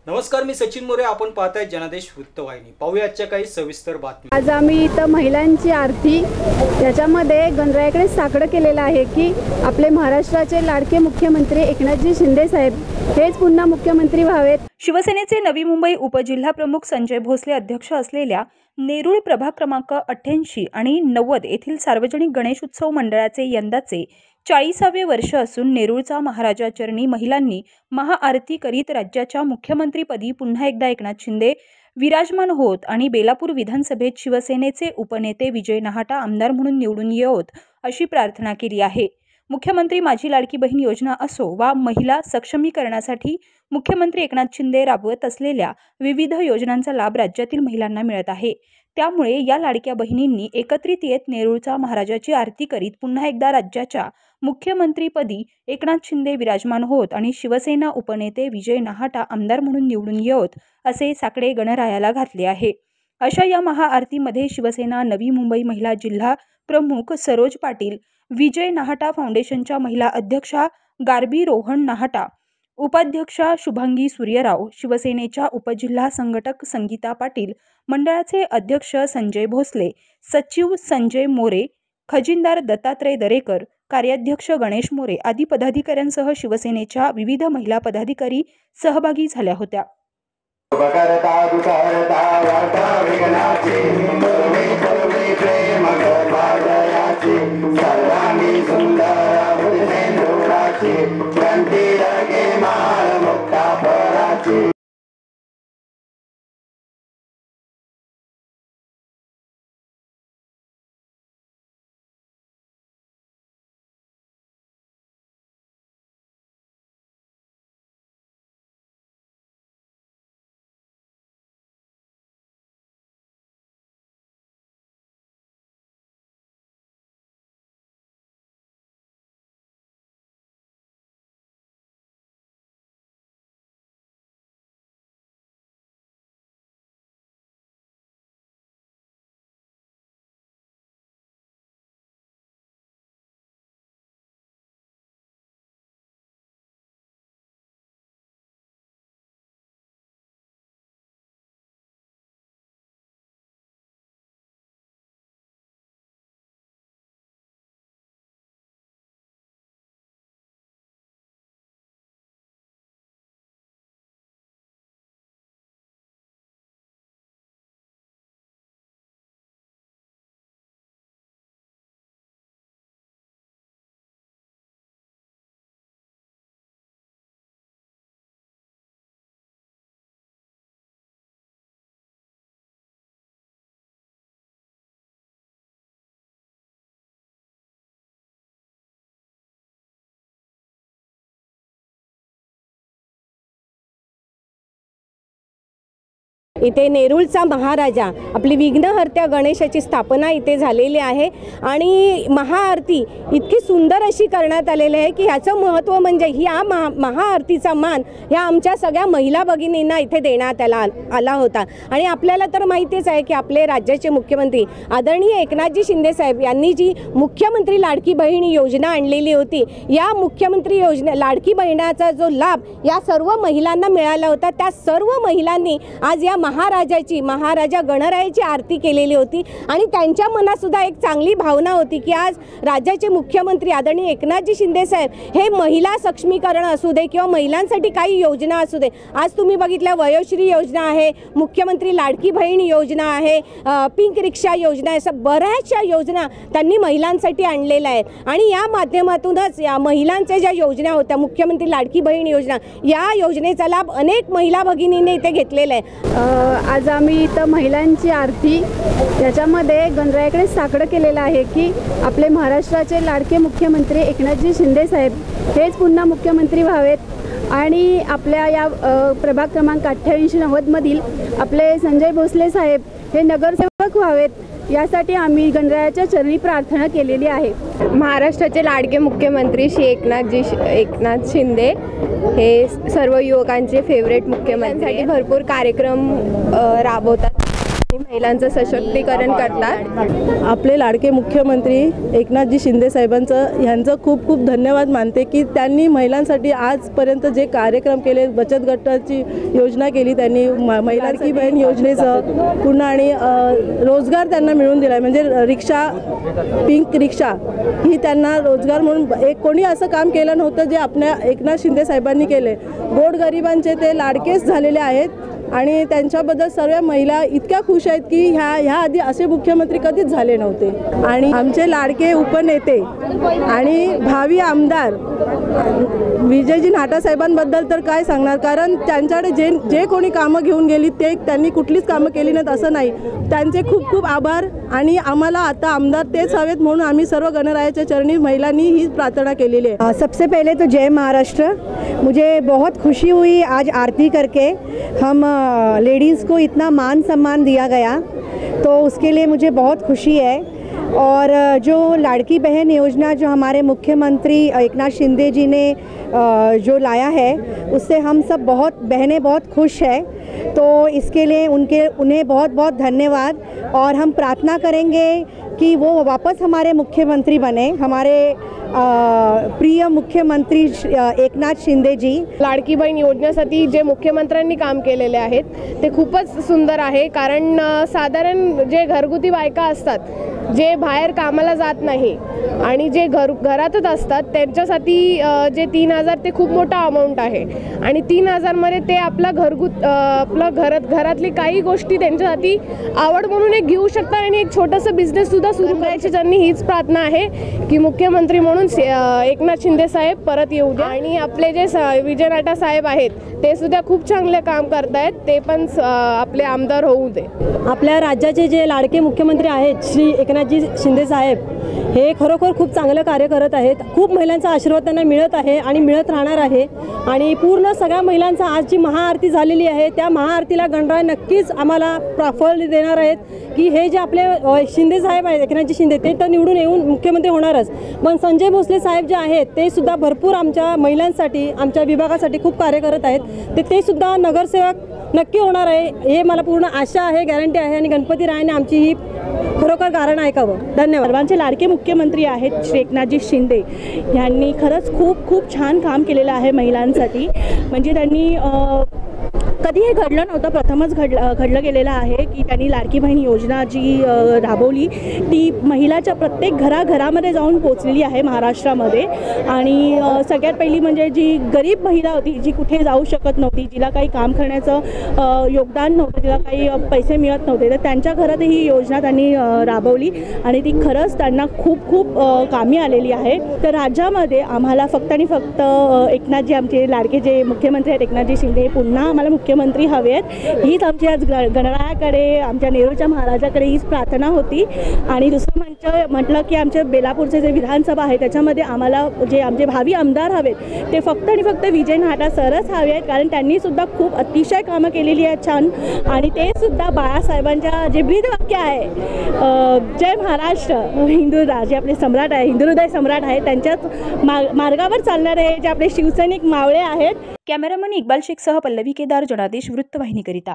नमस्कार, मी सचिन मोरे. आपण पाहताय जनादेश वृत्तवाहिनी. पाहूया आजच्या काही सविस्तर बातम्या. आज आम्ही इथं महिलांची आरती याच्यामध्ये गणरायाकडे साकडं केलेलं आहे की आपले महाराष्ट्राचे लाडके मुख्यमंत्री एकनाथजी शिंदे साहेब हेच पुन्हा मुख्यमंत्री व्हावेत. शिवसेनेचे नवी मुंबई उपजिल्हा प्रमुख संजय भोसले अध्यक्ष असलेल्या नेरूळ प्रभाग क्रमांक 88 आणि 90 येथील सार्वजनिक गणेश उत्सव मंडळाचे यंदाचे 40वे वर्ष असून नेरूळचा महाराजा चरणी महिलांनी महाआरती करीत राज्याच्या मुख्यमंत्रीपदी पुन्हा एकदा एकनाथ शिंदे विराजमान होत आणि बेलापूर विधानसभेत शिवसेनेचे उपनेते विजय नाहटा आमदार म्हणून निवडून येवोत अशी प्रार्थना केली आहे. मुख्यमंत्री माझी लाडकी बहीण योजना असो वा महिला सक्षमीकरणासाठी मुख्यमंत्री एकनाथ शिंदे राबवत असलेल्या विविध योजनांचा लाभ राज्यातील महिलांना मिळत आहे. त्यामुळे या लाडक्या बहिणींनी एकत्रित येत नेरूळचा महाराजाची आरती करीत पुन्हा एकदा राज्याच्या मुख्यमंत्रीपदी एकनाथ शिंदे विराजमान होत आणि शिवसेना उपनेते विजय नाहटा आमदार म्हणून निवडून येवोत असे साकडे गणरायाला घातले आहे. अशा या महाआरतीमध्ये शिवसेना नवी मुंबई महिला जिल्हा प्रमुख सरोज पाटील, विजय नाहटा फाउंडेशनच्या महिला अध्यक्षा गारबी रोहन नाहटा, उपाध्यक्षा शुभांगी सूर्यराव, शिवसेनेच्या उपजिल्हा संघटक संगीता पाटील, मंडळाचे अध्यक्ष संजय भोसले, सचिव संजय मोरे, खजिनदार दत्तात्रय दरेकर, कार्याध्यक्ष गणेश मोरे आदी पदाधिकाऱ्यांसह शिवसेनेच्या विविध महिला पदाधिकारी सहभागी झाल्या होत्या. इथे नेरूळचा महाराजा आपली विघ्नहर्त्या गणेशाची स्थापना इथे झालेली आहे आणि महाआरती इतकी सुंदर अशी करण्यात आलेली आहे की ह्याचं महत्त्व म्हणजे ह्या महाआरतीचा मान ह्या आमच्या सगळ्या महिला भगिनींना इथे देण्यात आला होता. आणि आपल्याला तर माहितीच आहे की आपले राज्याचे मुख्यमंत्री आदरणीय एकनाथजी शिंदे साहेब यांनी जी मुख्यमंत्री लाडकी बहीण योजना आणलेली होती, या मुख्यमंत्री योजना लाडकी बहिणाचा जो लाभ या सर्व महिलांना मिळाला होता, त्या सर्व महिलांनी आज या महाराजा गणरायाची आरती केलेली होती आणि त्यांच्या मनात सुद्धा एक चांगली भावना होती की आज राज्याचे मुख्यमंत्री आदरणीय एकनाथजी शिंदे साहेब हे महिला सक्षमीकरण असू दे किंवा महिलांसाठी काही योजना असू दे, आज तुम्ही बघितलं वयोश्री योजना आहे, मुख्यमंत्री लाडकी बहीण योजना आहे, पिंक रिक्षा योजना आहे, असं बऱ्याचशा योजना त्यांनी महिलांसाठी आणलेल्या आहेत. आणि या माध्यमातूनच या महिलांच्या ज्या योजना होत्या, मुख्यमंत्री लाडकी बहीण योजना, या योजनेचा लाभ अनेक महिला भगिनींनी इथे घेतलेला आहे. आज आम्ही इथं महिलांची आरती याच्यामध्ये गणरायाकडे साकडं केलेलं आहे की आपले महाराष्ट्राचे लाडके मुख्यमंत्री एकनाथजी शिंदे साहेब हेच पुन्हा मुख्यमंत्री व्हावेत आणि आपल्या या प्रभाग क्रमांक 88-90 मधील आपले संजय भोसले साहेब हे नगरसेवक व्हावेत, यासाठी आम्ही गणरायाच्या चरणी प्रार्थना केलेली आहे. महाराष्ट्राचे लाडके मुख्यमंत्री श्री एकनाथ शिंदे हे सर्व युवकांचे फेवरेट मुख्यमंत्री भरपूर कार्यक्रम राबवतात. आणि महिलांचं सशक्तीकरण करतात. आपले लाडके मुख्यमंत्री एकनाथजी शिंदे साहेबांचं ह्यांचं खूप खूप धन्यवाद मानते की त्यांनी महिलांसाठी आजपर्यंत जे कार्यक्रम केले, बचत गटाची योजना केली त्यांनी, महिला लाडकी बहीण योजनेचं पुन्हा आणि रोजगार त्यांना मिळवून दिला आहे. म्हणजे रिक्षा, पिंक रिक्षा ही त्यांना रोजगार म्हणून एक कोणी असं काम केलं नव्हतं जे आपल्या एकनाथ शिंदे साहेबांनी केले. गोरगरिबांचे ते लाडकेच झालेले आहेत आणि त्यांच्याबद्दल सर्व महिला इतक्या खुश आहेत की ह्या आधी असे मुख्यमंत्री कधीच झाले नव्हते. आणि आमचे लाडके उपनेते आणि भावी आमदार विजयजी नाटा साहेबांबद्दल तर काय सांगणार, कारण त्यांच्याकडे जे कोणी कामं घेऊन गेली ते त्यांनी कुठलीच कामं केली नाहीत असं नाही. त्यांचे खूप खूप आभार. आणि आम्हाला आता आमदार तेच हवेत म्हणून आम्ही सर्व गणरायाच्या चरणी महिलांनी ही प्रार्थना केलेली आहे. सबसे पहले तो जय महाराष्ट्र. मुझे बहुत खुशी हुई आज आरती करके. हम लेडीज़ को इतना मान सम्मान दिया गया तो उसके लिए मुझे बहुत खुशी है. और जो लाड़की बहन योजना जो हमारे मुख्यमंत्री एकनाथ शिंदे जी ने जो लाया है उससे हम सब बहनें बहुत खुश है. तो इसके लिए उन्हें बहुत बहुत धन्यवाद. और हम प्रार्थना करेंगे कि वो वापस हमारे मुख्यमंत्री बने, हमारे प्रिय मुख्यमंत्री एकनाथ शिंदे जी. लाडकी बहीण योजनेसाठी जे मुख्यमंत्र्यांनी काम केलेले आहेत ते खूपच सुंदर आहे. कारण साधारण जे घरगुती बायका असतात, जे बाहेर कामाला जात नाही आणि जे घरातच असतात त्यांच्यासाठी जे 3,000 ते खूप मोठा अमाऊंट आहे. आणि 3,000मध्ये ते आपलं घरातली काही गोष्टी त्यांच्यासाठी आवड म्हणून एक घेऊ शकतात आणि एक छोटंसं बिझनेससुद्धा सुरू करायची. त्यांनी हीच प्रार्थना आहे की मुख्यमंत्री म्हणून एकनाथ शिंदे साहेब परत येऊ द्या. आणि आपले जे विजय नाटा साहेब आहेत ते सुद्धा खूप चांगले काम करत आहेत, ते पण आपले आमदार होऊ दे. आपल्या राज्याचे जे लाडके मुख्यमंत्री आहेत श्री एकनाथजी शिंदे साहेब हे खरोखर खूप चांगलं कार्य करत आहेत. खूप महिलांचा आशीर्वाद त्यांना मिळत आहे आणि मिळत राहणार आहे. आणि पूर्ण सगळ्या महिलांचा आज जी महाआरती झालेली आहे त्या महाआरतीला गणराय नक्कीच आम्हाला फळ देणार आहेत की हे जे आपले शिंदे साहेब आहेत, एकनाथजी शिंदे, ते तर निवडून येऊन मुख्यमंत्री होणारच, पण संजय भोसले साहेब जे आहेत ते सुद्धा भरपूर आमच्या महिलांसाठी, आमच्या विभागासाठी खूप कार्य करत आहेत. ते सुद्धा नगरसेवक नक्की होणार आहे हे मला पूर्ण आशा आहे, गॅरंटी आहे. आणि गणपती रायाने आमची ही खरोखर कारण ऐकावं. धन्यवाद. सर्वांचे लाडके मुख्यमंत्री आहेत श्री एकनाथजी शिंदे यांनी खरंच खूप खूप छान काम केलेलं आहे महिलांसाठी. म्हणजे त्यांनी कधी हे घडलं नव्हतं, प्रथमच घडलं गेलेलं आहे की त्यांनी लाडकी बहीण योजना जी राबवली ती महिलाच्या प्रत्येक घराघरामध्ये जाऊन पोचलेली आहे महाराष्ट्रामध्ये. आणि सगळ्यात पहिली म्हणजे जी गरीब महिला होती, जी कुठे जाऊ शकत नव्हती, जिला काही काम करण्याचं योगदान नव्हतं, जिला काही पैसे मिळत नव्हते, तर त्यांच्या घरात ही योजना त्यांनी राबवली आणि ती खरंच त्यांना खूप खूप कामी आलेली आहे. तर राज्यामध्ये आम्हाला फक्त आणि फक्त एकनाथजी, आमचे लाडके जे मुख्यमंत्री आहेत एकनाथजी शिंदे, हे पुन्हा आम्हाला मुख्यमंत्री हवे आहेत. हीच आमची आज गणरायाकडे, आमच्या नेरूळच्या महाराजाकडे हीच प्रार्थना होती. आणि दुसरं म्हटलं की आमच्या बेलापूरचे जे विधानसभा आहे त्याच्यामध्ये आम्हाला जे आमचे भावी आमदार हवेत ते फक्त आणि फक्त विजय नाटा सरच हवे आहेत, कारण त्यांनी सुद्धा खूप अतिशय कामं केलेली आहेत छान. आणि ते सुद्धा बाळासाहेबांच्या जे ब्रीदवाक्य आहे जय महाराष्ट्र, हिंदू जे आपले सम्राट आहे, हिंदू हृदय सम्राट आहे, त्यांच्याच मार्गावर चालणारे जे आपले शिवसैनिक मावळे आहेत. कॅमेरामन इक्बाल शेखसह पल्लवी केदार, जनादेश वृत्तवाहिनीकरिता.